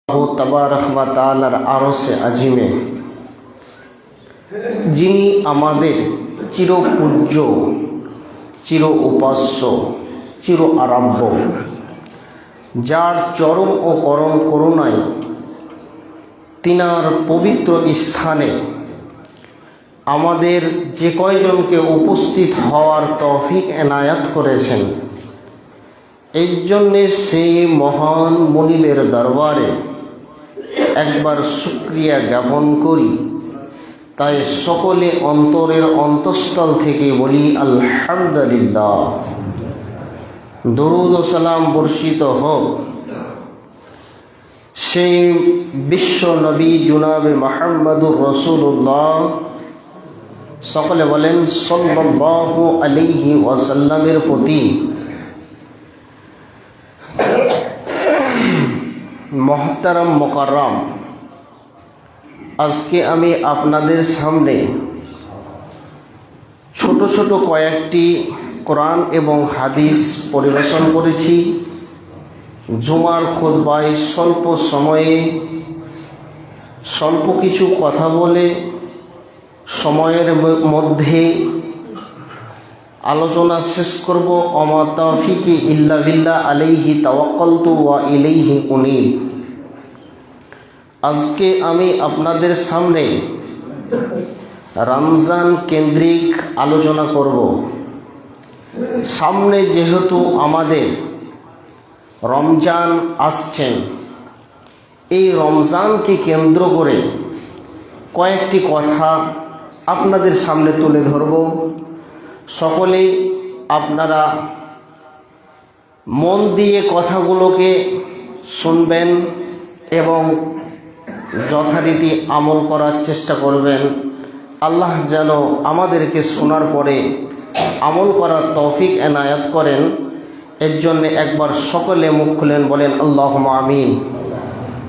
তাবারক ওয়া তাআলার আরশে আজিমে, যিনি আমাদের চিরপূজ্য, চির উপাস্য, চির আরাধ্য, যার চরম ও করম করুণায় তিনার পবিত্র স্থানে আমাদের যে কয়জনকে উপস্থিত হওয়ার তৌফিক এনায়াত করেছেন, এই জন্যে সেই মহান মনিবের দরবারে একবার শুকরিয়া জ্ঞাপন করি। তাই সকলে অন্তরের অন্তঃস্থল থেকে বলি আলহামদুলিল্লাহ। দরুদ ও সালাম বর্ষিত হোক সেই বিশ্ব নবী জনাবে মুহাম্মদুর রাসূলুল্লাহ, সকলে বলেন সাল্লাল্লাহু আলাইহি ওয়াসাল্লামের প্রতি। মোহতারাম মোকাররম, আজকে আমি আপনাদের সামনে ছোট ছোট কয়েকটি কোরআন এবং হাদিস পরিবেশন করেছি। জুমার খুতবায় স্বল্প সময়ে স্বল্প কিছু কথা বলে সময়ের মধ্যে আলোচনা শেষ করব। ওমা তাওফিকি ইল্লা বিল্লাহ, আলাইহি তাওয়াক্কালতু ওয়া ইলাইহি উনীব। আজকে আমি আপনাদের সামনে রমজান কেন্দ্রিক আলোচনা করব। সামনে যেহেতু আমাদের রমজান আসছেন, এই রমজানকে কেন্দ্র করে কয়েকটি কথা আপনাদের সামনে তুলে ধরব। সকলেই আপনারা মন দিয়ে কথাগুলোকে শুনবেন এবং যথারীতি আমল করার চেষ্টা করবেন। আল্লাহ যেন আমাদেরকে শোনার পরে আমল করার তৌফিক এনায়াত করেন। এর জন্যে একবার সকলে মুখ খুলেন, বলেন আল্লাহুম্মা আমিন।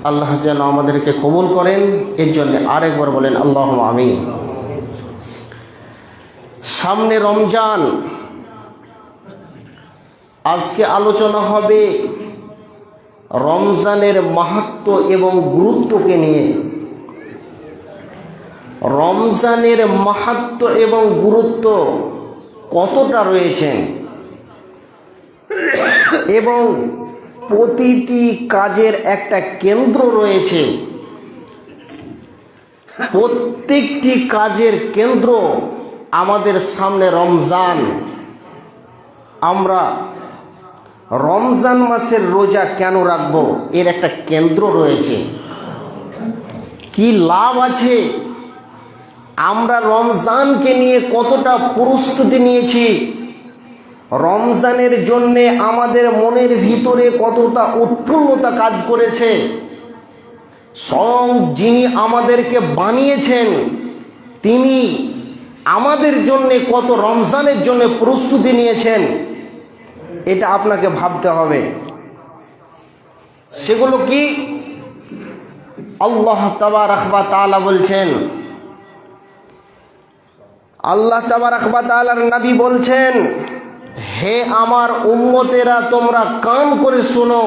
আল্লাহ যেন আমাদেরকে কবুল করেন, এর জন্যে আরেকবার বলেন আল্লাহুম্মা আমিন। সামনে রমজান, আজকে আলোচনা হবে রমজানের মাহাত্ম্য এবং গুরুত্বকে নিয়ে। রমজানের মাহাত্ম্য এবং গুরুত্ব কতটা রয়েছে এবং প্রতিটি কাজের একটা কেন্দ্র রয়েছে। প্রত্যেকটি কাজের কেন্দ্র আমাদের সামনে রমজান। আমরা রমজান মাসের রোজা কেন রাখবো, এর একটা কেন্দ্র রয়েছে। কি লাভ আছে, আমরা রমজানকে নিয়ে কতটা প্রস্তুতি নিয়েছি, রমজানের জন্যে আমাদের মনের ভিতরে কতটা উৎফুল্লতা কাজ করেছে। স্বয়ং যিনি আমাদেরকে বানিয়েছেন, তিনি আমাদের জন্যে কত রমজানের জন্য প্রস্তুতি নিয়েছেন, এটা আপনাকে ভাবতে হবে। সেগুলো কি? আল্লাহ তাবারক ওয়া তাআলা বলছেন, আল্লাহ তাবারক ওয়া তাআলার নবী বলছেন, হে আমার উম্মতেরা, তোমরা কান করে শোনো,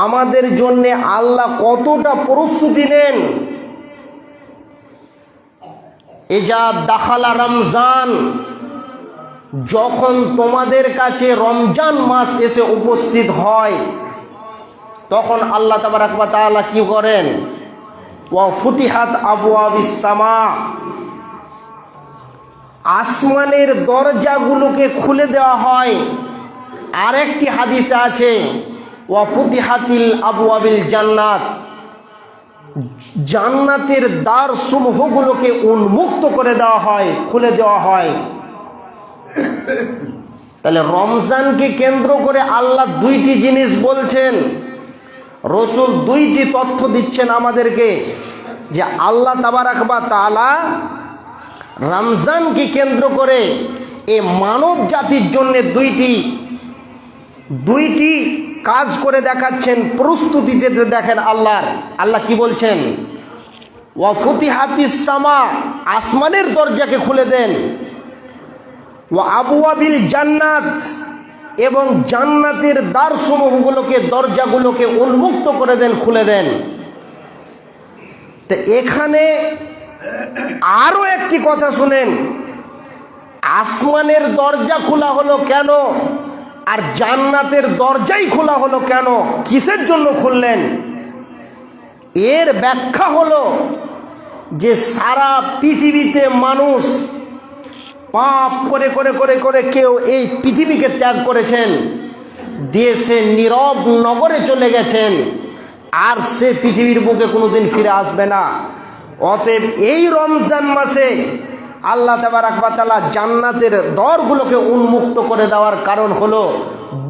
আমাদের জন্য আল্লাহ কতটা প্রস্তুতি নেন। ইজা দাখালা রমজান, যখন তোমাদের কাছে রমজান মাস এসে উপস্থিত হয়, তখন আল্লাহ তাবারক ওয়া তাআলা কি করেন? ওয়া ফুতিহাত আবওয়াবিস সামা, আসমানের দরজাগুলোকে খুলে দেওয়া হয়। আরেকটি হাদিসে আছে ওয়া ফুতিহাতিল আবওয়াবিল জান্নাত, জান্নাতের দ্বার সমূহগুলোকে উন্মুক্ত করে দেওয়া হয়, খুলে দেওয়া হয়। তাহলে রমজানকে কেন্দ্র করে আল্লাহ দুইটি জিনিস বলছেন, রসুল দুইটি তথ্য দিচ্ছেন আমাদেরকে, যে আল্লাহ তাবারক ওয়া তাআলা রমজানকে কেন্দ্র করে এ মানব জাতির জন্য দুইটি কাজ করে দেখাচ্ছেন, প্রস্তুতিতে দেখেন। আল্লাহ কি বলছেন? ওয়া ফুতিহাতিস সামা, আসমানের দরজাকে খুলে দেন। ওয়া আবওয়াবিল জান্নাত, এবং জান্নাতের দ্বারসমূহগুলোকে, দরজাগুলোকে উন্মুক্ত করে দেন, খুলে দেন। তো এখানে আরো একটি কথা শুনেন, আসমানের দরজা খোলা হলো কেন আর জান্নাতের দরজাই খোলা হলো কেন, কিসের জন্য খুললেন? এর ব্যাখ্যা হলো যে সারা পৃথিবীতে মানুষ পাপ করে করে করে করে কেউ এই পৃথিবীকে ত্যাগ করেছেন, দেশে নীরব নগরে চলে গেছেন, আর সে পৃথিবীর বুকে কোনোদিন ফিরে আসবে না। অতএব এই রমজান মাসে আল্লাহ তাবারক ওয়া তাআলা জান্নাতের দ্বারগুলোকে উন্মুক্ত করে দেওয়ার কারণ হলো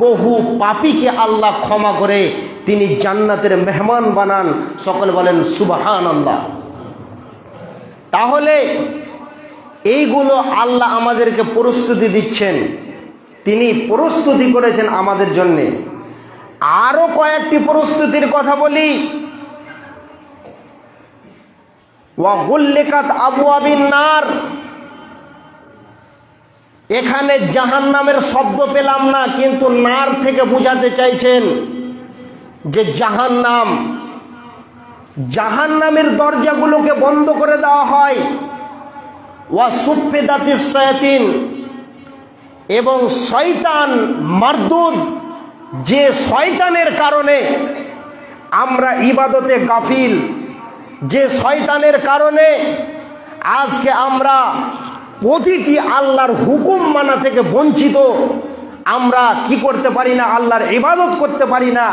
বহু পাপীকে আল্লাহ ক্ষমা করে তিনি জান্নাতের মেহমান বানান। সকলে বলেন সুবহানাল্লাহ। তাহলে এইগুলো আল্লাহ আমাদেরকে প্রস্তুতি দিচ্ছেন, তিনি প্রস্তুতি করেছেন আমাদের জন্যে। আরো কয়েকটি প্রস্তুতির কথা বলি। ওয়া গুল্লিকাত আবওয়াবিন নার, এখানে জাহান্নামের শব্দ পেলাম না, কিন্তু নার থেকে বোঝাতে চাইছেন যে জাহান্নাম, জাহান্নামের দরজাগুলোকে বন্ধ করে দেওয়া হয়। ওয়া সুফিদাতিস শায়াতিন, এবং শয়তান মারদুদ, যে শয়তানের কারণে আমরা ইবাদতে গাফিল, যে শয়তানের কারণে আজকে আমরা প্রতিটি আল্লাহর হুকুম মানা থেকে বঞ্চিত, আমরা কি করতে পারি না, আল্লাহর ইবাদত করতে পারি না,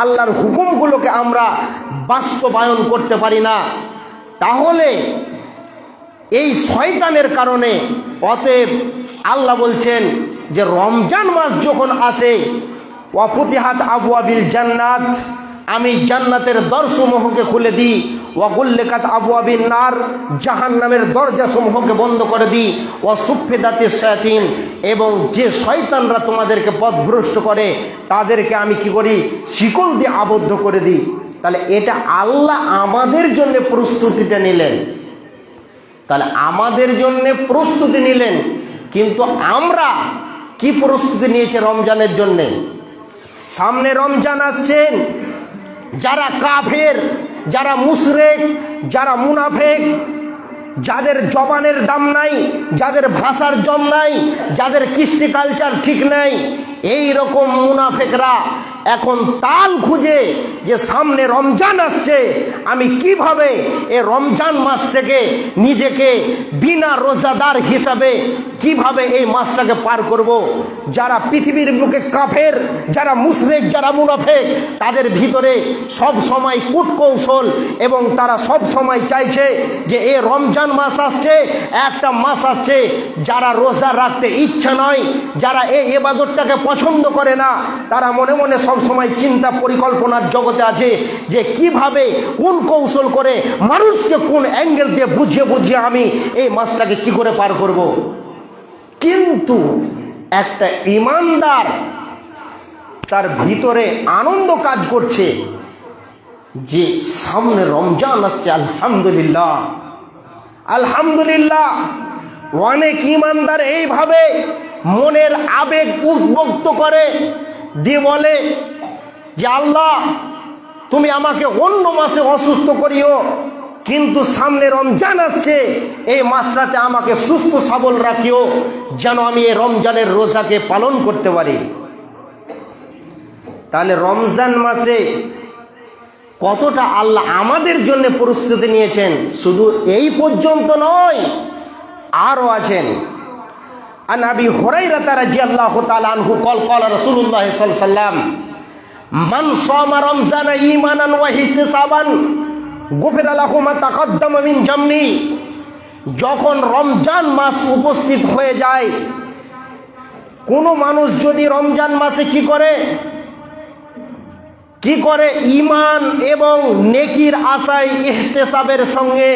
আল্লাহর হুকুমগুলোকে আমরা বাস্তবায়ন করতে পারি না। তাহলে এই শয়তানের কারণে, অতএব আল্লাহ বলছেন যে রমজান মাস যখন আসে, ওয়া ফুতিহাত আবওয়াবিল জান্নাত, আমি জান্নাতের দরসমূহকে খুলে দিই। ওয়া গুল্লিকাত আবওয়াবিন নার, জাহান্নামের দরজাসমূহকে বন্ধ করে দিই। ওয়া সুফিদাতিস শায়াতিন, এবং যে শয়তানরা তোমাদেরকে পথভ্রষ্ট করে তাদেরকে আমি কি করি, শিকল দিয়ে আবদ্ধ করে দিই। তাহলে এটা আল্লাহ আমাদের জন্য প্রস্তুতিটা নিলেন, তাহলে আমাদের জন্য প্রস্তুতি নিলেন। কিন্তু আমরা কি প্রস্তুতি নিয়েছি রমজানের জন্যে? সামনে রমজান আসছেন, যারা কাফের, যারা মুশরিক, যারা মুনাফিক, যাদের জবানের দাম নাই, যাদের ভাষার জম নাই, যাদের কৃষ্টি কালচার ঠিক নাই, এই রকম মুনাফিকরা এখন তাল খুঁজে যে সামনে রমজান আসছে, আমি কিভাবে এ রমজান মাস থেকে নিজেকে বিনা রোজাদার হিসাবে কিভাবে এই মাসটাকে পার করব। যারা পৃথিবীর বুকে কাফের, যারা মুশরিক, যারা মুনাফিক, তাদের ভিতরে সব সময় কূটকৌশল, এবং তারা সব সময় চাইছে যে এ রমজান মাস আসছে, একটা মাস আসছে যারা রোজা রাখতে ইচ্ছা নয়, যারা এই ইবাদতটাকে পছন্দ করে না, তারা মনে মনে সব সময় চিন্তা পরিকল্পনার জগতে আছে যে কিভাবে, কোন কৌশল করে, মানুষকে কোন অ্যাঙ্গেল দিয়ে বুঝিয়ে বুঝিয়ে আমি এই মাসটাকে কি করে পার করব। কিন্তু একটা ঈমানদার, তার ভিতরে আনন্দ কাজ করছে যে সামনে রমজান আসছে, আলহামদুলিল্লাহ আলহামদুলিল্লাহ। অনেক ঈমানদার এইভাবে মনের আবেগ উদ্বুদ্ধ করে দিয়ে বলে যে আল্লাহ, তুমি আমাকে অন্য মাসে অসুস্থ করিও, কিন্তু সামনে রমজান আসছে, এই মাসটাতে আমাকে সুস্থ সবল রাখিও, যেন আমি এই রমজানের রোজাকে পালন করতে পারি। তাহলে রমজান মাসে কতটা আল্লাহ আমাদের জন্য প্রস্তুতি নিয়েছেন, শুধু এই পর্যন্ত নয়, আরও আছেন। আন আবি হুরায়রা রাদিয়াল্লাহু তাআলা আনহু قال قال رسول الله صلى الله عليه وسلم من صام رمضان ايمانا واحتسابا غفر له ما تقدم من ذنبه। যখন রমজান মাস উপস্থিত হয়ে যায়, কোনো মানুষ যদি রমজান মাসে কি করে ঈমান এবং নেকির আশায় ইহতিসাবের সঙ্গে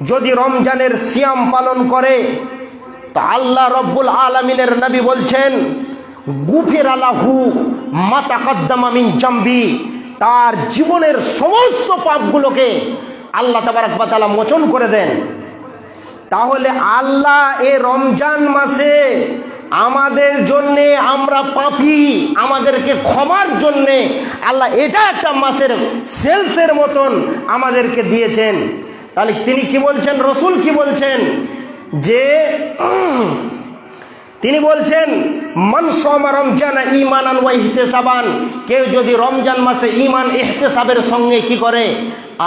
যদি রমজানের সিয়াম পালন করে, তো আল্লাহ রব্বুল আলামিনের নবী বলছেন গুফিরা লাহু মা তাকাদ্দামা মিন জামবি, তার জীবনের সমস্ত পাপগুলোকে আল্লাহ তাবারক ওয়া তাআলা মোচন করে দেন। তাহলে আল্লাহ এই রমজান মাসে আমাদের জন্যে, আমরা পাপী, আমাদেরকে ক্ষমার জন্যে আল্লাহ এটা একটা মাসের সেলসের মতন আমাদেরকে দিয়েছেন। তাহলে তিনি কি বলছেন, রসুল কি বলছেন, যে তিনি বলছেন মান সামা রমজানা ঈমানান ওয়া ইহতিসাবান, কেউ যদি রমজান মাসে ঈমান ইহতিসাবের সঙ্গে কি করে,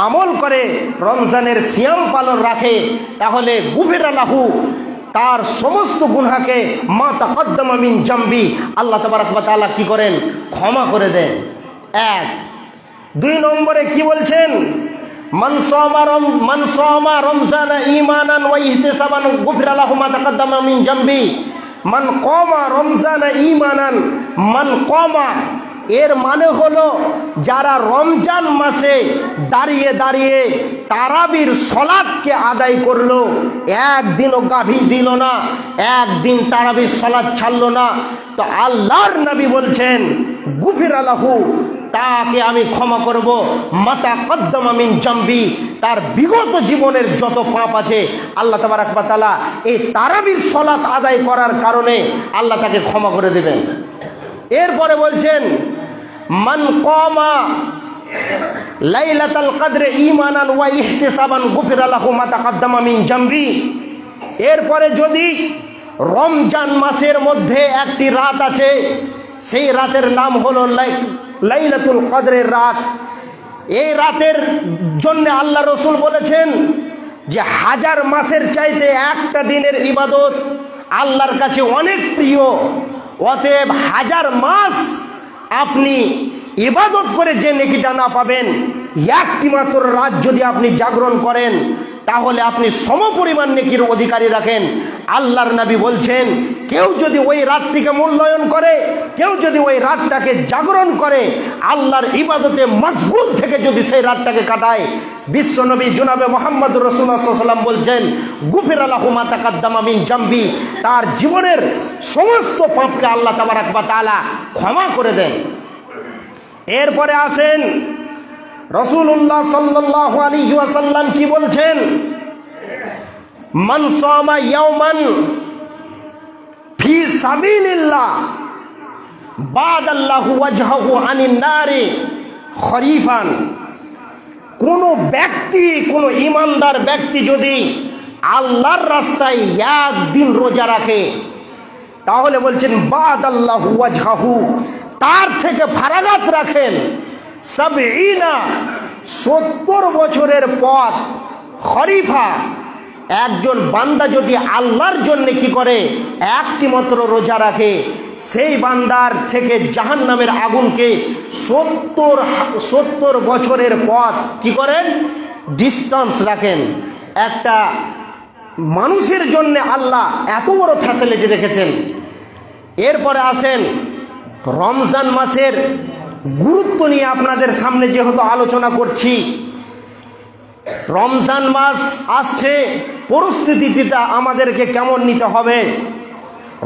আমল করে, রমজানের সিয়াম পালন রাখে, তাহলে গুফিরা লাহু, তার সমস্ত গুনাহকে মা তাকদ্দামা মিন জামবি, আল্লাহ তাবারক ওয়া তাআলা কি করেন, ক্ষমা করে দেন। এক। দুই নম্বরে কি বলছেন, মান সামা রমজানা ঈমানান ওয়া ইহতিসাবান গুফিরা লাহু মা তাকদ্দামা মিন জামবি, মান কমা রমজানা ঈমানান, মান কমা এর মানে হলো যারা রমজান মাসে দাঁড়িয়ে দাঁড়িয়ে তারাবির সলাৎকে আদায় করলো, একদিনও গাভী দিল না, একদিন তারাবির সলাৎ ছাড়লো না, তো আল্লাহর নবী বলছেন গুফিরা লাহু, তাকে আমি ক্ষমা করব, মাতা কদ্দামা মিন জামবি, তার বিগত জীবনের যত পাপ আছে আল্লাহ তাবারক ওয়া তাআলা এই তারাবির সলাৎ আদায় করার কারণে আল্লাহ তাকে ক্ষমা করে দেবেন। এরপরে বলছেন মান কমা লাইলাতুল কদরে ঈমানান ওয়া ইহতিসাবান গুফিরা লাহু মা তাকদ্দামা মিন জামবি। এরপরে যদি রমজান মাসের মধ্যে একটি রাত আছে, সেই রাতের নাম হলো লাইলাতুল কদরের রাত, এই রাতের জন্য আল্লাহ রসুল বলেছেন যে হাজার মাসের চাইতে একটা দিনের ইবাদত আল্লাহর কাছে অনেক প্রিয়, অতএব হাজার মাস আপনি ইবাদত করে যে নেকিটা না পাবেন, একটি মাত্র রাত যদি আপনি জাগরণ করেন তাহলে আপনি সমপরিমাণ নেকির অধিকারী রাখেন। আল্লাহর নবী বলছেন কেউ যদি ওই রাতটিকে মূল্যায়ন করে, কেউ যদি ওই রাতটাকে জাগরণ করে, আল্লাহর ইবাদতে মশগুল থেকে যদি সেই রাতটাকে কাটায়, বিশ্বনবী জনাবে মুহাম্মদুর রাসূলুল্লাহ সাল্লাল্লাহু আলাইহি ওয়াসাল্লাম বলছেন গুফিরা লাহু মা তাকদ্দামা মিন জামবি, তার জীবনের সমস্ত পাপকে আল্লাহ তাবারক ওয়া তাআলা ক্ষমা করে দেন। এরপরে আসেন রাসূলুল্লাহ সাল্লাল্লাহু আলাইহি ওয়াসাল্লাম কি বলছেন, মান সামা ইয়াওমান ফি সাবিলিল্লাহ বাদাল্লাহু ওয়াজহাহু আনিন নারি খরিফান, কোন ব্যক্তি, কোন ইমানদার ব্যক্তি যদি আল্লাহর রাস্তায় একদিন রোজা রাখে, তাহলে বলছেন বাদাল্লাহু ওয়াজহাহু, তার থেকে ফারাগাত রাখেন 70 বছরের পথ খরিফা। একজন বান্দা যদি আল্লাহর জন্য কি করে, একটি মাত্র রোজা রাখে, সেই বান্দার থেকে জাহান্নামের আগুনকে 70 বছরের পথ কি করেন, ডিস্টেন্স রাখেন। একটা মানুষের জন্য আল্লাহ এত বড় ফ্যাসিলিটি রেখেছেন। এরপরে আসেন রমজান মাসের গুরুত্ব নিয়ে আপনাদের সামনে যেহেতু আলোচনা করছি, রমজান মাস আসছে, পরিস্থিতিটা আমাদেরকে কেমন নিতে হবে।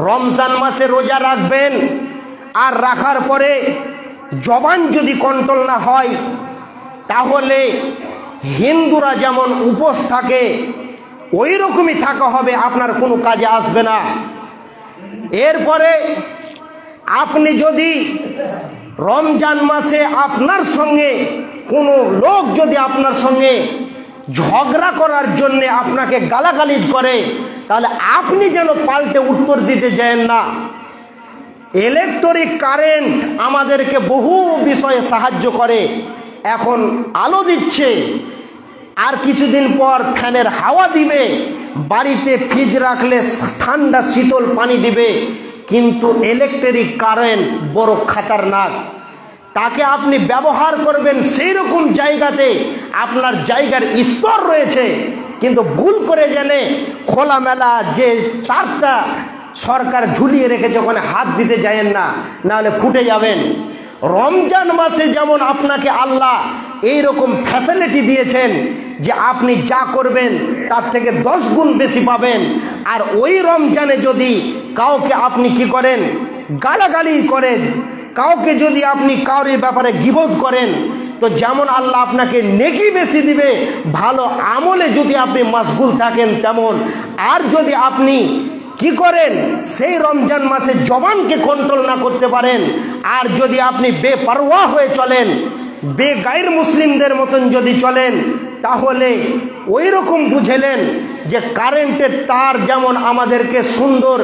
রমজান মাসে রোজা রাখবেন, আর রাখার পরে জবান যদি কন্ট্রোল না হয়, তাহলে হিন্দুরা যেমন উপোস থাকে ওই রকমই থাকা হবে, আপনার কোনো কাজে আসবে না। এরপরে আপনি যদি রমজান মাসে আপনার সঙ্গে কোনো লোক যদি আপনার সঙ্গে ঝগড়া করার জন্য আপনাকে গালাগালিজ করে, তাহলে আপনি যেন পাল্টে উত্তর দিতে যান না। ইলেকট্রিক কারেন্ট আমাদেরকে বহু বিষয়ে সাহায্য করে, এখন আলো দিচ্ছে, আর কিছুদিন পর ফ্যানের হাওয়া দিবে, বাড়িতে ফ্রিজ রাখলে ঠান্ডা শীতল পানি দিবে, কিন্তু ইলেকট্রিক কারেন্ট বড় খাতারনাক। তাকে আপনি ব্যবহার করবেন সেই রকম জায়গাতে আপনার জায়গার স্তর রয়েছে, কিন্তু ভুল করে জেনে খোলামেলা যে তারটা সরকার ঝুলিয়ে রেখেছে ওখানে হাত দিতে যাবেন না, নাহলে ফুটে যাবেন। রমজান মাসে যেমন আপনাকে আল্লাহ এই রকম ফ্যাসিলিটি দিয়েছেন যে আপনি যা করবেন তার থেকে 10 গুণ বেশি পাবেন, আর ওই রমজানে যদি কাউকে আপনি কি করেন, গালাগালি করেন, কাউকে যদি আপনি কারোর ব্যাপারে গীবত করেন, তো যেমন আল্লাহ আপনাকে নেকি বেশি দিবে, ভালো আমলে যদি আপনি মশগুল থাকেন তেমন। আর যদি আপনি কি করেন, সেই রমজান মাসে জবানকে কন্ট্রোল না করতে পারেন, আর যদি আপনি বেপরোয়া হয়ে চলেন, বেগাইর মুসলিমদের মতন যদি চলেন, তাহলে ওই রকম বুঝেলেন যে কারেন্টের তার যেমন আমাদেরকে সুন্দর,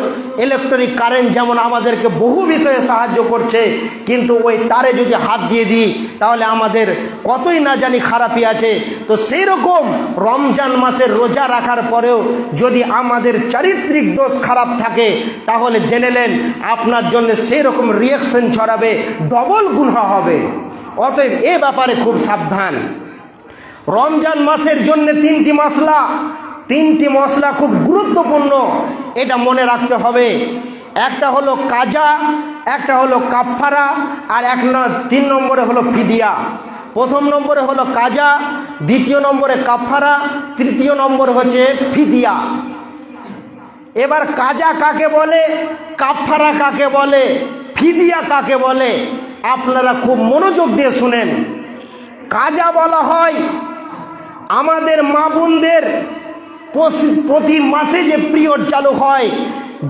ইলেকট্রিক কারেন্ট যেমন আমাদেরকে বহু বিষয়ে সাহায্য করছে, কিন্তু ওই তারে যদি হাত দিয়ে দিই তাহলে আমাদের কতই না জানি খারাপই আছে। তো সেই রকম রমজান মাসের রোজা রাখার পরেও যদি আমাদের চারিত্রিক দোষ খারাপ থাকে, তাহলে জেনে নেন আপনার জন্য সেই রকম রিয়াকশন ছড়াবে, ডবল গুনাহ হবে। অতএব এ ব্যাপারে খুব সাবধান। রমজান মাসের জন্য তিনটি মশলা খুব গুরুত্বপূর্ণ, এটা মনে রাখতে হবে। একটা হলো কাজা, একটা হলো কাফফারা, আর 3 নম্বরে হলো ফিদিয়া। প্রথম নম্বরে হলো কাজা, দ্বিতীয় নম্বরে কাফফারা, তৃতীয় নম্বর হচ্ছে ফিদিয়া। এবার কাজা কাকে বলে, কাফফারা কাকে বলে, ফিদিয়া কাকে বলে, আপনারা খুব মনোযোগ দিয়ে শুনেন। কাজা বলা হয় আমাদের মা বোনদের প্রতি মাসে যে পিরিয়ড চালু হয়,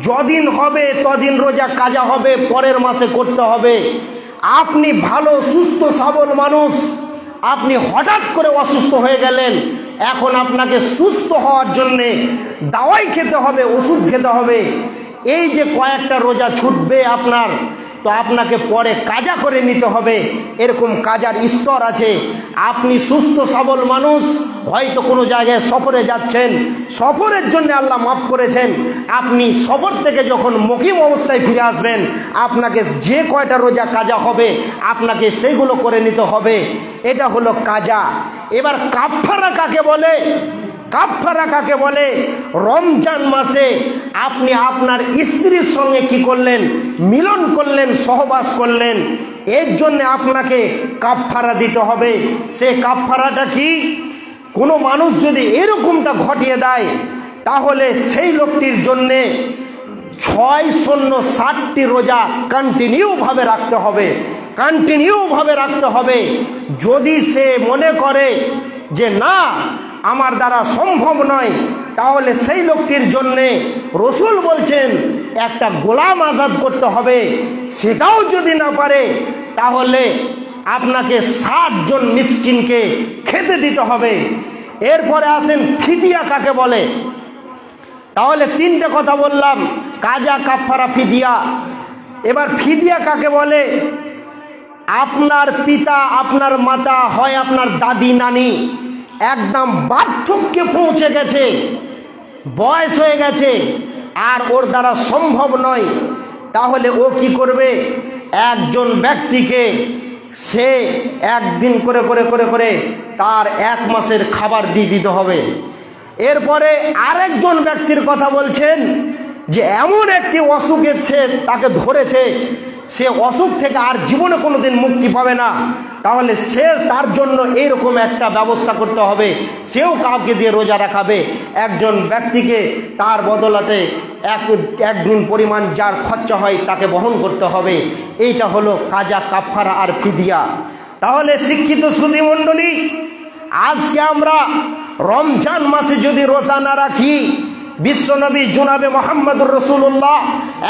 যদিন হবে তদিন রোজা কাজা হবে, পরের মাসে করতে হবে। আপনি ভালো সুস্থ সবল মানুষ, আপনি হঠাৎ করে অসুস্থ হয়ে গেলেন, এখন আপনাকে সুস্থ হওয়ার জন্যে দাওয়াই খেতে হবে, ওষুধ খেতে হবে। এই যে কয়েকটা রোজা ছুটবে আপনার, তো আপনাকে পরে কাজা করে নিতে হবে। এরকম কাজার স্তর আছে। আপনি সুস্থ সবল মানুষ, হয়তো কোনো জায়গায় সফরে যাচ্ছেন, সফরের জন্য আল্লাহ মাফ করেছেন, আপনি সফর থেকে যখন মুকিম অবস্থায় ফিরে আসবেন, আপনাকে যে কয়টা রোজা কাজা হবে আপনাকে সেইগুলো করে নিতে হবে। এটা হলো কাজা। এবার কাফফারা কাকে বলে, কাফফারা কাকে বলে, রমজান মাসে আপনি আপনার স্ত্রীর সঙ্গে কি করলেন, মিলন করলেন, সহবাস করলেন, এর জন্য আপনাকে কাফফারা দিতে হবে। সে কাফফারাটা কি, কোনো মানুষ যদি এরকমটা ঘটিয়ে দেয়, তাহলে সেই লোকটির জন্যে 660টি রোজা কন্টিনিউভাবে রাখতে হবে। যদি সে মনে করে যে না আমার দ্বারা সম্ভব নয়, তাহলে সেই লোকটির জন্যে রসুল বলছেন একটা গোলাম আজাদ করতে হবে। সেটাও যদি না পারে, তাহলে আপনাকে 60 জন মিসকিনকে খেতে দিতে হবে। এরপরে আসেন ফিদিয়া কাকে বলে। তাহলে 3টে কথা বললাম, কাজা, কাফফারা, ফিদিয়া। এবার ফিদিয়া কাকে বলে, আপনার পিতা, আপনার মাতা, হয় আপনার দাদি নানি একদম বার্ধক্যে পৌঁছে গেছে, বয়স হয়ে গেছে, আর ওর দ্বারা সম্ভব নয়, তাহলে ও কি করবে, একজন ব্যক্তিকে সে একদিন করে করে করে করে তার 1 মাসের খাবার দিয়ে দিতে হবে। এরপরে আরেকজন ব্যক্তির কথা বলছেন যে এমন একটি অসুখে সে তাকে ধরেছে, সে অসুখ থেকে আর জীবনে কোনোদিন মুক্তি পাবে না, তাহলে সে তার জন্য এইরকম একটা ব্যবস্থা করতে হবে, সেও কাউকে দিয়ে রোজা রাখাবে। একজন ব্যক্তিকে তার বদলাতে একদিন পরিমাণ যার খরচা হয় তাকে বহন করতে হবে। এইটা হলো কাজা, কাফফারা আর ফিদিয়া। তাহলে শিক্ষিত সুধী মণ্ডলী, আজকে আমরা রমজান মাসে যদি রোজা না রাখি, বিশ্বনবী জনাবে মুহাম্মদুর রাসূলুল্লাহ,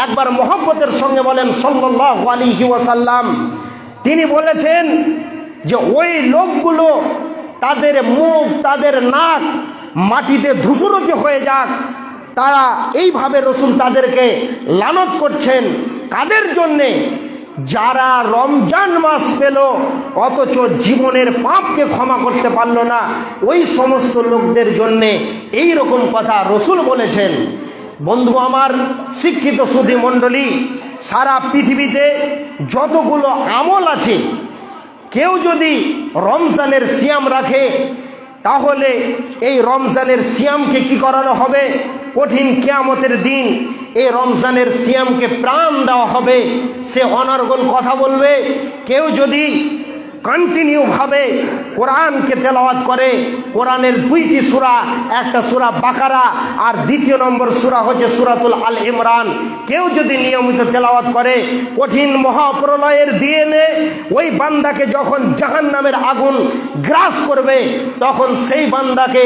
একবার মহব্বতের সঙ্গে বলেন সাল্লাল্লাহু আলাইহি ওয়াসাল্লাম, তিনি বলেছেন যে ওই লোকগুলো তাদের মুখ, তাদের নাক মাটিতে ধূসরতি হয়ে যাক, তারা এইভাবে রসুল তাদেরকে লানত করছেন। কাদের জন্যে? যারা রমজান মাস পেল অথচ জীবনের পাপকে ক্ষমা করতে পারল না, ওই সমস্ত লোকদের জন্যে এই রকম কথা রসুল বলেছেন। বন্ধু আমার, শিক্ষিত সুধী মণ্ডলী, সারা পৃথিবীতে যতগুলো আমল আছে, কেউ যদি রমজানের সিয়াম রাখে, তাহলে এই রমজানের সিয়ামকে কি করানো হবে, কঠিন কিয়ামতের দিন এই রমজানের সিয়ামকে প্রাণ দেওয়া হবে। সে অনর্গল কথা বলবে। কেউ যদি কন্টিনিউভাবে কোরআনকে তেলাওয়াত করে, কোরআনের 2টি সূরা, একটা সূরা বাকারা আর দ্বিতীয় নম্বর সূরা হচ্ছে সূরাতুল আল ইমরান, কেউ যদি নিয়মিত তেলাওয়াত করে, কঠিন মহাপ্রলয়ের দিনে ওই বান্দাকে যখন জাহান্নামের আগুন গ্রাস করবে, তখন সেই বান্দাকে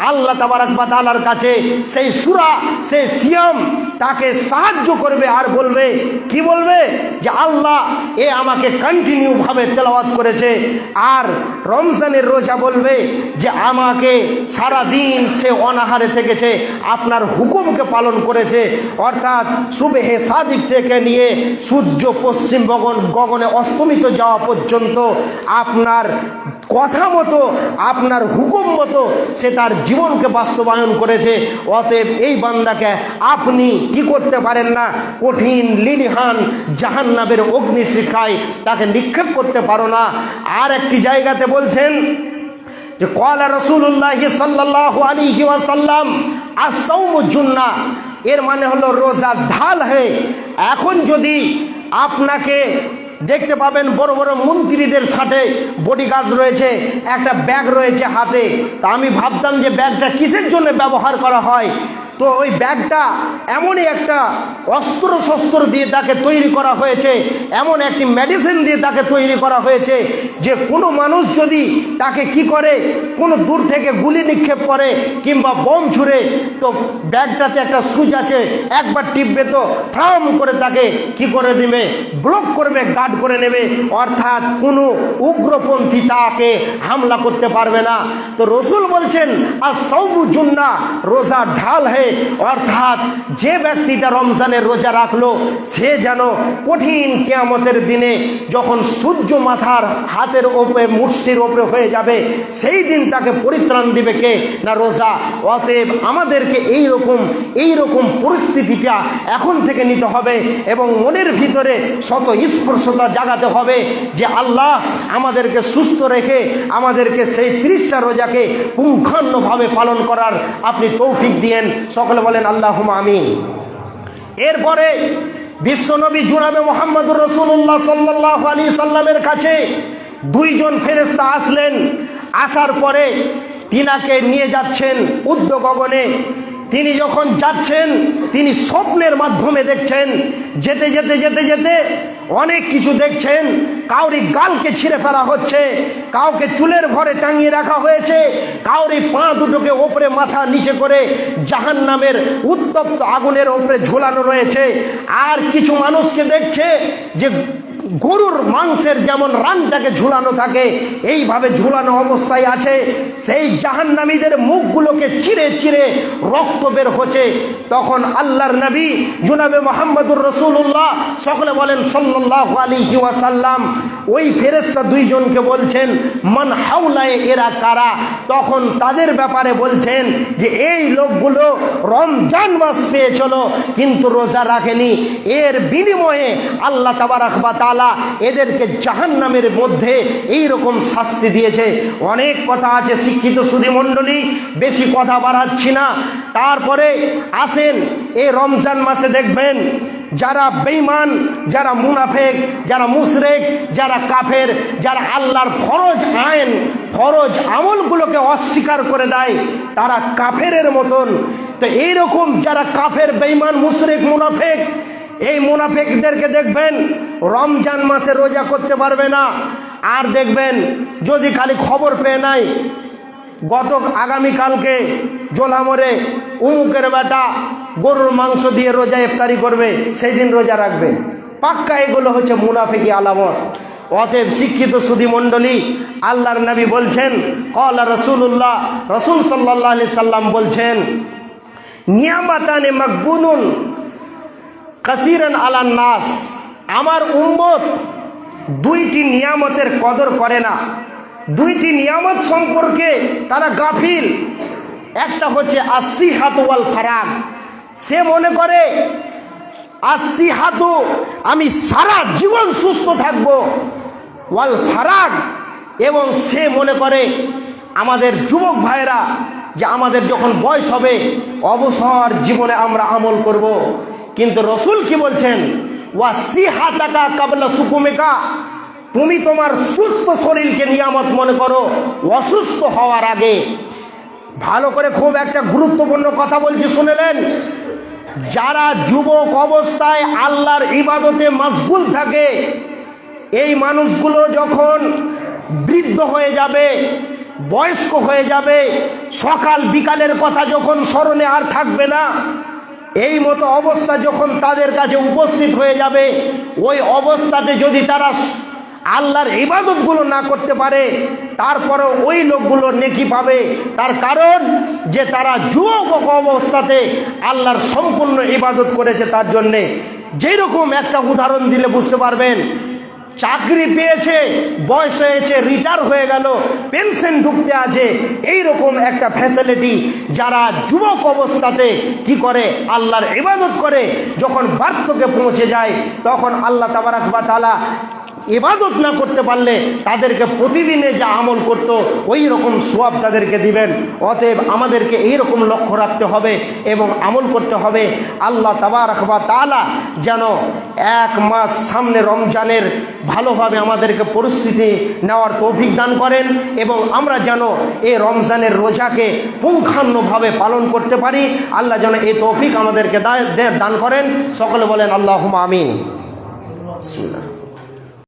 আল্লাহ তাবারক ওয়া তাআলার কাছে সেই সূরা, সেই সিয়াম তাকে সাহায্য করবে আর বলবে, কি বলবে, যে আল্লাহ এ আমাকে কন্টিনিউ ভাবে তেলাওয়াত করেছে। আর রমজানের রোজা বলবে যে আমাকে সারা দিন সে অনাহারে থেকেছে, আপনার হুকুমকে পালন করেছে। অর্থাৎ সুবহে সাদিক থেকে নিয়ে সূর্য পশ্চিম গগনে অস্তমিত যাওয়া পর্যন্ত আপনার কথা মতো, আপনার হুকুম মতো সে তার জীবনকে বাস্তবায়ন করেছে। অতএব এই বান্দাকে আপনি কি করতে পারেন না, কঠিন লিলিহান জাহান্নামের অগ্নিশিখায় তাকে নিক্ষেপ করতে পারো না। আর একটি জায়গাতে বলছেন যে ক্বালা রাসূলুল্লাহ সাল্লাল্লাহু আলাইহি ওয়াসাল্লাম আস-সাওমু জুন্নাহ, এর মানে হলো রোজা ঢাল হে। এখন যদি আপনাকে দেখতে পাবেন বড় বড় মন্ত্রীদের সাথে বডিগার্ড রয়েছে, একটা ব্যাগ রয়েছে হাতে, তা আমি ভাবতাম যে ব্যাগটা কিসের জন্য ব্যবহার করা হয়। তো ওই ব্যাগটা এমনই একটা অস্ত্র শস্ত্র দিয়ে তাকে তৈরি করা হয়েছে, এমন একটি মেডিসিন দিয়ে তাকে তৈরি করা হয়েছে যে কোনো মানুষ যদি তাকে কি করে, কোনো দূর থেকে গুলি নিক্ষেপ করে কিংবা বোম ছুঁড়ে, তো ব্যাগটাতে একটা সুইচ আছে, একবার টিপবে তো ফ্রাম করে তাকে কি করে দিবে, ব্লক করবে, গার্ড করে নেবে। অর্থাৎ কোনো উগ্রপন্থী তাকে হামলা করতে পারবে না। তো রসুল বলছেন আস-সাওমু জুন্নাহ, রোজা ঢাল হে। অর্থাৎ যে ব্যক্তিটা রমজানের রোজা রাখলো সে যেন কঠিন কিয়ামতের দিনে যখন সূর্য মাথার হাতের ওপরে মুষ্টির ওপরে হয়ে যাবে, সেই দিন তাকে পরিত্রাণ দিবে কে না রোজা। অতএব আমাদেরকে এইরকম পরিস্থিতিটা এখন থেকে নিতে হবে এবং মনের ভিতরে শত স্পর্শতা জাগাতে হবে যে আল্লাহ আমাদেরকে সুস্থ রেখে আমাদেরকে সেই 30টা রোজাকে পুঙ্খানুভাবে পালন করার আপনি তৌফিক দিয়েন। সকলে বলেন আল্লাহুম্মা আমিন। এরপরে বিশ্বনবী জনাবে মুহাম্মদুর রাসূলুল্লাহ সাল্লাল্লাহু আলাইহি সাল্লামের কাছে দুইজন ফেরেশতা আসলেন। আসার পরে তিনাকে নিয়ে যাচ্ছেন ঊর্ধ্ব গগনে। তিনি যখন যাচ্ছেন তিনি স্বপ্নের মাধ্যমে দেখছেন, যেতে যেতে যেতে যেতে অনেক কিছু দেখছেন। কাউরি গালকে ছিঁড়ে ফেলা হচ্ছে, কাউকে চুলের ঘরে টাঙিয়ে রাখা হয়েছে, কাউরি পা দুটোকে ওপরে মাথা নিচে করে জাহান্নামের উত্তপ্ত আগুনের ওপরে ঝোলানো রয়েছে। আর কিছু মানুষকে দেখছে যে গরুর মাংসের যেমন রানটাকে ঝুলানো থাকে এইভাবে ঝুলানো অবস্থায় আছে। সেই জাহান্নামীদের মুখগুলোকে চিরে চিরে রক্ত বের হচ্ছে। তখন আল্লাহর নবী জনাবে মুহাম্মদুর রাসূলুল্লাহ, সকলে বলেন সাল্লাল্লাহু আলাইহি ওয়াসাল্লাম, ওই ফেরেশতা দুইজনকে বলছেন মান হাওলায়ে, এরা কারা? তখন তাদের ব্যাপারে বলছেন যে এই লোকগুলো রমজান মাস পেয়েছিল কিন্তু রোজা রাখেনি, এর বিনিময়ে আল্লাহ তাবারাক ওয়া তাআলা এদেরকে জাহান্নামের মধ্যে এই রকম শাস্তি দিয়েছে। অনেক কথা আছে শিক্ষিত সুধী মণ্ডলী, বেশি কথা বাড়াচ্ছি না। তারপরে আসেন এই রমজান মাসে দেখবেন যারা বেঈমান, যারা মুনাফেক, যারা মুশরিক, যারা কাফের, যারা আল্লাহর ফরজ আইন ফরজ আমলগুলোকে অস্বীকার করে দেয়, তারা কাফেরের মতন। তো এইরকম যারা কাফের, বেঈমান, মুশরিক, মুনাফেক, এই মুনাফিকদেরকে দেখবেন রমজান মাসে রোজা করতে পারবে না। আর দেখবেন যদি খালি খবর পেয়ে নাই আগামীকালকে জোলামরে উমুকের বেটা গরুর মাংস দিয়ে রোজা ইফতারি করবে, সেই দিন রোজা রাখবে, পাক্কা এগুলো হচ্ছে মুনাফিকি আলামত। অতএব শিক্ষিত সুধী মণ্ডলী, আল্লাহর নবী বলছেন ক্বালা রাসূলুল্লাহ, রাসূল সাল্লাল্লাহু আলাইহি সাল্লাম বলছেন নিয়ামাতানে মাকবুনুন কাসিরান আলান নাস, আমার উম্মত দুইটি নিয়ামতের কদর করে না, দুইটি নিয়ামত সম্পর্কে তারা গাফিল। একটা হচ্ছে আসিহাতু ওয়াল ফারাগ, সে মনে করে আসিহাতু আমি সারা জীবন সুস্থ থাকব, ওয়াল ফারাগ, এবং সে মনে করে আমাদের যুবক ভাইরা যে আমাদের যখন বয়স হবে অবসর জীবনে আমরা আমল করব। কিন্তু রসুল কি বলছেন, ওয়াসিহাতাকা কাবলা সুকুমিকা, তুমি তোমার সুস্থ শরীরকে নিয়ামত মনে করো অসুস্থ হওয়ার আগে। ভালো করে খুব একটা গুরুত্বপূর্ণ কথা বলছি, শুনেলেন। যারা যুবক অবস্থায় আল্লাহর ইবাদতে মশগুল থাকে, এই মানুষগুলো যখন বৃদ্ধ হয়ে যাবে, বয়স্ক হয়ে যাবে, সকাল বিকালের কথা যখন স্মরণে আর থাকবে না, এই মতো অবস্থা যখন তাদের কাছে উপস্থিত হয়ে যাবে, ওই অবস্থাতে যদি তারা আল্লাহর ইবাদতগুলো না করতে পারে, তারপরে ওই লোকগুলো নেকি পাবে। তার কারণ যে তারা যুবক অবস্থাতে আল্লাহর সম্পূর্ণ ইবাদত করেছে। তার জন্যে যেরকম একটা উদাহরণ দিলে বুঝতে পারবেন, চাকরি পেয়েছে, বয়স হয়েছে, রিটায়ার হয়ে গেল, পেনশন ঢুকতে আছে, এই রকম একটা ফ্যাসিলিটি যারা যুবক অবস্থাতে কি করে, আল্লাহর ইবাদত করে, যখন বার্ধক্যে পৌঁছে যায় তখন আল্লাহ তাবারাক ওয়া তাআলা ইবাদত না করতে পারলে তাদেরকে প্রতিদিনে যা আমল করত ওই রকম সওয়াব তাদেরকে দিবেন। অতএব আমাদেরকে এই রকম লক্ষ্য রাখতে হবে এবং আমল করতে হবে। আল্লাহ তাবারাক ওয়া তাআলা যেন এক মাস সামনে রমজানের ভালোভাবে আমাদেরকে পরিস্থিতি নেওয়ার তৌফিক দান করেন এবং আমরা যেন এই রমজানের রোজাকে পুঙ্খানুভাবে পালন করতে পারি। আল্লাহ যেন এই তৌফিক আমাদেরকে দান করেন। সকলে বলেন আল্লাহুম্মা আমিন। বিসমিল্লাহ।